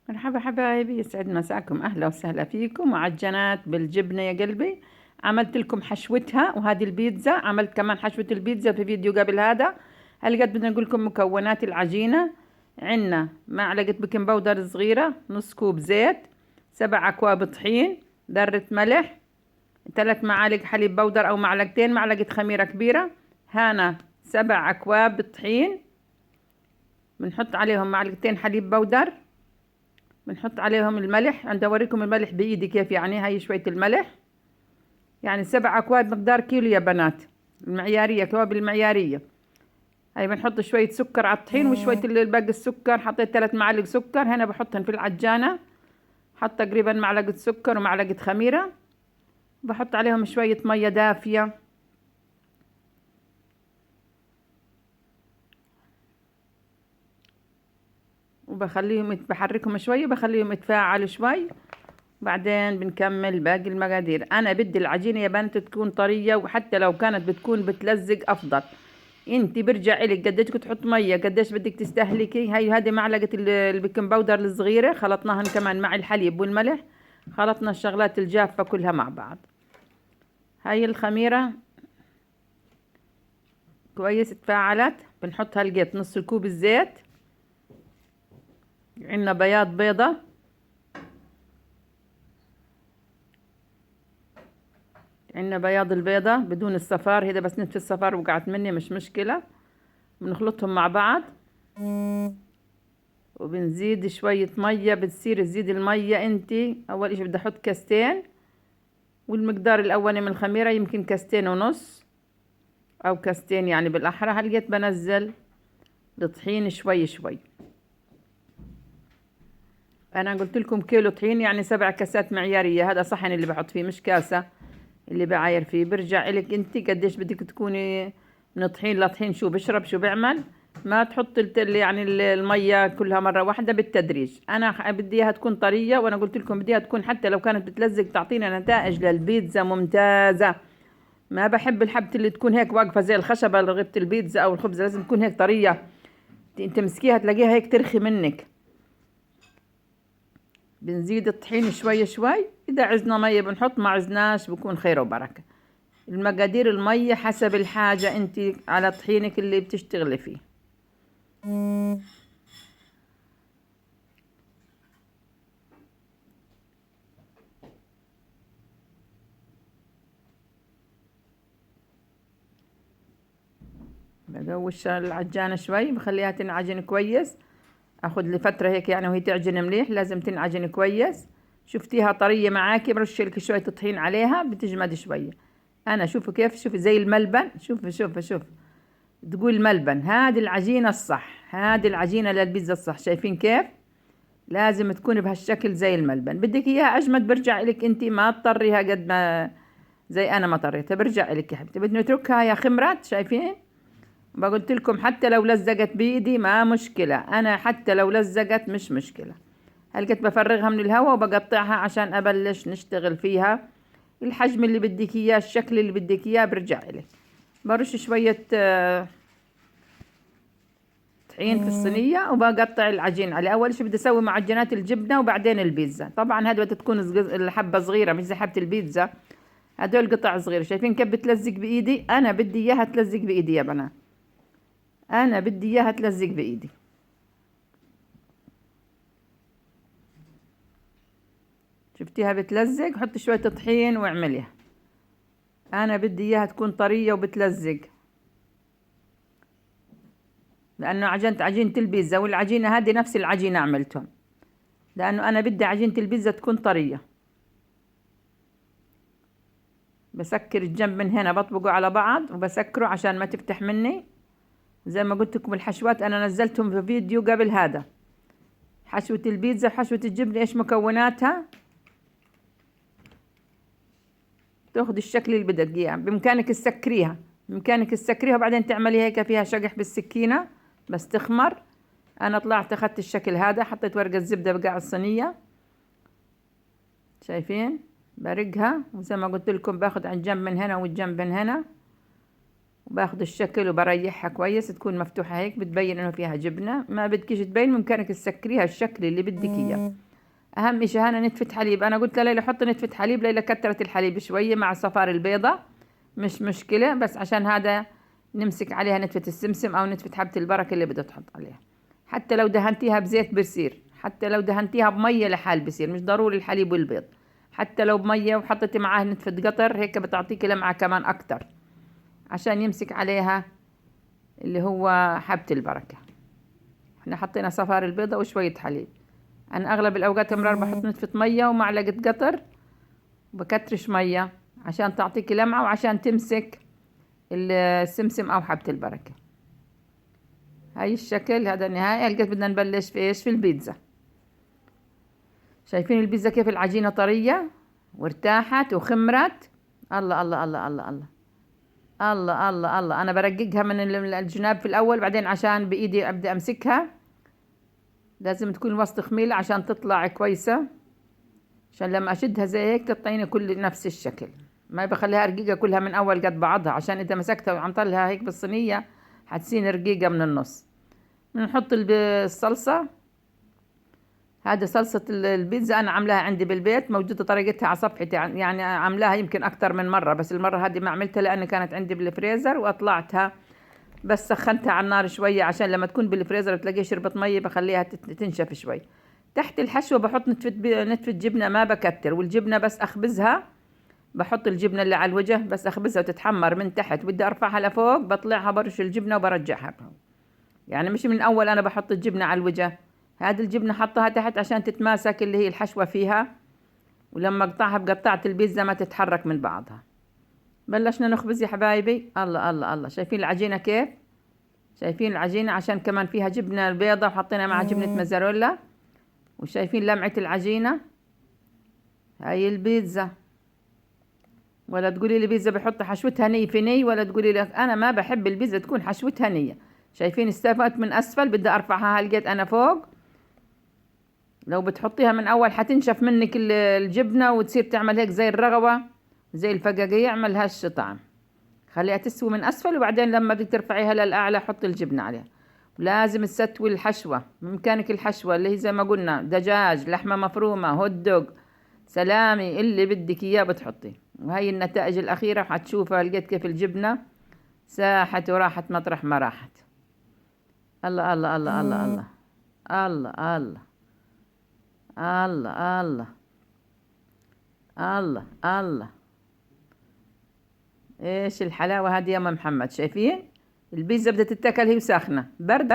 مرحبا حبايبي، يسعد مساكم، أهلا وسهلا فيكم. معجنات بالجبنة يا قلبي. عملت لكم حشوتها، وهذه البيتزا عملت كمان حشوة البيتزا في فيديو قبل هذا. هلقد بدنا نقول لكم مكونات العجينة. عنا معلقة بيكنج باودر صغيرة، نص كوب زيت، 7 أكواب طحين، ذرة ملح، 3 معالق حليب بودر أو معلقتين، معلقة خميرة كبيرة. هانا 7 أكواب طحين، بنحط عليهم معلقتين حليب بودر، بنحط عليهم الملح. عند اوريكم الملح بايدي كيف، يعني هاي شوية الملح، يعني 7 أكواب مقدار كيلو يا بنات. المعيارية، كواب المعيارية. هاي بنحط شوية سكر على الطحين، وشوية اللي باقي السكر حطيت 3 معالق سكر، هنا بحطهم في العجانة. حط تقريبا معلقة سكر ومعلقة خميرة. بحط عليهم شوية مية دافية، وبخليهم بحركهم شوي، بخليهم يتفاعلوا شوي. بعدين بنكمل باقي المقادير. انا بدي العجينه يا بنت تكون طريه، وحتى لو كانت بتكون بتلزق افضل. انت برجع الك قديش بدك تحط ميه، قديش بدك تستهلكي. هاي هذه معلقه البيكنج باودر الصغيره، خلطناهن كمان مع الحليب والملح. خلطنا الشغلات الجافه كلها مع بعض. هاي الخميره كويس تفاعلت، بنحط هالقيت نص الكوب الزيت. عندنا بياض بيضه، عندنا بياض البيضة بدون الصفار، هذا بس نصف الصفار وقعت مني، مش مشكلة. بنخلطهم مع بعض، وبنزيد شوية مية. بتصير تزيد المية انتي. اول اشي بدي احط كاستين، والمقدار الاولي من الخميرة يمكن كاستين ونص او كاستين يعني بالاحرى. هلقيت بنزل الطحين شوي شوي. انا قلت لكم كيلو طحين يعني 7 كاسات معيارية، هذا صحن اللي بحط فيه مش كاسة اللي بعاير فيه. برجع إلك انتي قديش بدك تكوني من طحين لطحين، شو بشرب شو بيعمل. ما تحط يعني المية كلها مرة واحدة، بالتدريج. انا بدي اياها تكون طرية، وانا قلت لكم بديها تكون حتى لو كانت بتلزق تعطينا نتائج للبيتزا ممتازة. ما بحب الحبة اللي تكون هيك واقفة زي الخشبة، رغبة البيتزا او الخبز لازم تكون هيك طرية. انت تمسكيها تلاقيها هيك ترخي منك. بنزيد الطحين شوي شوي، اذا عزنا مية بنحط، ما عزناش بكون خير وبركة. المقادير المية حسب الحاجة انت على طحينك اللي بتشتغلي فيه. بقوش العجانة شوي، بخليها تنعجن كويس. اخذ لي فترة هيك يعني وهي تعجن مليح، لازم تنعجن كويس. شفتيها طرية معاكي، برش لك شوية طحين عليها بتجمد شوية. انا شوفوا كيف، شوفي زي الملبن، شوف. تقول الملبن. هذه العجينة الصح، هذه العجينة للبيتزا الصح. شايفين كيف؟ لازم تكون بهالشكل زي الملبن. بدك اياها اجمد برجع لك انت، ما تضطريها قد ما زي انا ما طريتها. برجع لك يا حبيبتي، بدنا نتركها يا خمرت. شايفين؟ بقولت لكم حتى لو لزقت بايدي ما مشكلة، انا حتى لو لزقت مش مشكلة. هلقيت بفرغها من الهواء وبقطعها عشان ابلش نشتغل فيها. الحجم اللي بدك اياه، الشكل اللي بدك اياه، برجع لك. برش شوية طحين في الصينية، وبقطع العجين عليه. أول شي بدي أسوي معجنات الجبنة وبعدين البيتزا. طبعا هذا بدها تكون الحبة صغيرة مش زي حبة البيتزا. هدول قطع صغيرة. شايفين كيف بتلزق بإيدي؟ أنا بدي إياها تلزق بإيدي يا بنات. أنا بدي إياها تلزق بإيدي. شفتيها بتلزق؟ حطي شوية طحين واعمليها. أنا بدي إياها تكون طرية وبتلزق، لأنه عجنت عجينة البيتزا والعجينة هذه نفس العجينة عملتهم، لأنه أنا بدي عجينة البيتزا تكون طرية. بسكر الجنب من هنا، بطبقه على بعض وبسكره عشان ما تفتح مني. زي ما قلت لكم الحشوات انا نزلتهم في فيديو قبل هذا. حشوة البيتزا، حشوة الجبنة، ايش مكوناتها. تاخذ الشكل اللي بدك اياه. بامكانك تسكريها، بامكانك تسكريها وبعدين تعملي هيك فيها شقح بالسكينة بس تخمر. انا طلعت اخذت الشكل هذا، حطيت ورقة زبدة بقى على الصينية. شايفين؟ برقها، وزي ما قلت لكم باخذ عن الجنب من هنا والجنب من هنا. وباخد الشكل وبريحها كويس، تكون مفتوحة هيك بتبين انه فيها جبنة. ما بدكيش تبين ممكنك تسكريها الشكل اللي بدك اياه. اهم اشي هنا نتفة حليب. انا قلت لليلى حط نتفة حليب، ليلى كترت الحليب شوية مع صفار البيضة، مش مشكلة، بس عشان هذا نمسك عليها نتفة السمسم او نتفة حبة البركة اللي بدها تحط عليها. حتى لو دهنتيها بزيت بصير، حتى لو دهنتيها بمية لحال بصير، مش ضروري الحليب والبيض. حتى لو بمية وحطيتي معاه نتفة قطر هيك بتعطيكي لمعة كمان اكتر، عشان يمسك عليها اللي هو حبة البركة. احنا حطينا صفار البيضة وشوية حليب. انا اغلب الاوقات مرار بحط نتفة مية ومعلقة قطر، بكترش مية عشان تعطيكي لمعة وعشان تمسك السمسم او حبة البركة. هاي الشكل، هذا النهاية. هلقيت بدنا نبلش في ايش؟ في البيتزا. شايفين البيتزا كيف العجينة طرية وارتاحت وخمرت؟ الله الله الله الله الله الله الله الله. انا برققها من الجناب في الاول، بعدين عشان بايدي ابدا امسكها لازم تكون الوسط خميلة عشان تطلع كويسة، عشان لما اشدها زي هيك تطيني كل نفس الشكل. ما بخليها رقيقة كلها من اول قد بعضها، عشان اذا مسكتها وعنطلها هيك بالصينية حتصير رقيقة من النص. بنحط الصلصة. هذا صلصة البيتزا أنا عاملاها عندي بالبيت، موجودة طريقتها على صفحتي، يعني عاملاها يمكن أكتر من مرة، بس المرة هذه ما عملتها لأن كانت عندي بالفريزر وأطلعتها، بس سخنتها على النار شوية عشان لما تكون بالفريزر بتلاقيه شربت مية بخليها تنشف شوي. تحت الحشوة بحط نتفة جبنة، ما بكتر، والجبنة بس أخبزها. بحط الجبنة اللي على الوجه بس أخبزها وتتحمر من تحت، بدي أرفعها لفوق بطلعها برش الجبنة وبرجعها. يعني مش من أول أنا بحط الجبنة على الوجه. هذه الجبنة حطها تحت عشان تتماسك اللي هي الحشوة فيها، ولما اقطعها بقطعة البيتزا ما تتحرك من بعضها. بلشنا نخبز يا حبايبي. الله الله الله. شايفين العجينة كيف؟ شايفين العجينة عشان كمان فيها جبنة البيضة وحطينا مع جبنة موزاريلا. وشايفين لمعة العجينة. هاي البيتزا. ولا تقولي لي بيتزا بحط حشوتها ني في ني، ولا تقولي لك انا ما بحب البيتزا تكون حشوتها نية. شايفين استوت من اسفل، بدي ارفعها هلقيت انا فوق. لو بتحطيها من اول حتنشف منك الجبنة وتصير تعمل هيك زي الرغوة، زي الفقاقيع، ملهاش طعم. خليها تستوي من اسفل، وبعدين لما بدك ترفعيها للاعلى حطي الجبنة عليها. ولازم تستوي الحشوة بامكانك، الحشوة اللي هي زي ما قلنا دجاج، لحمة مفرومة، هوت دوغ، سلامي، اللي بدك اياه بتحطي. وهي النتائج الاخيرة حتشوفها. لقيت كيف الجبنة ساحت وراحت مطرح ما راحت. الله الله الله الله الله الله الله الله الله الله الله. ايش الحلاوة هذه يا ام محمد؟ شايفين البيتزا بدها تتاكل هي وساخنة، برد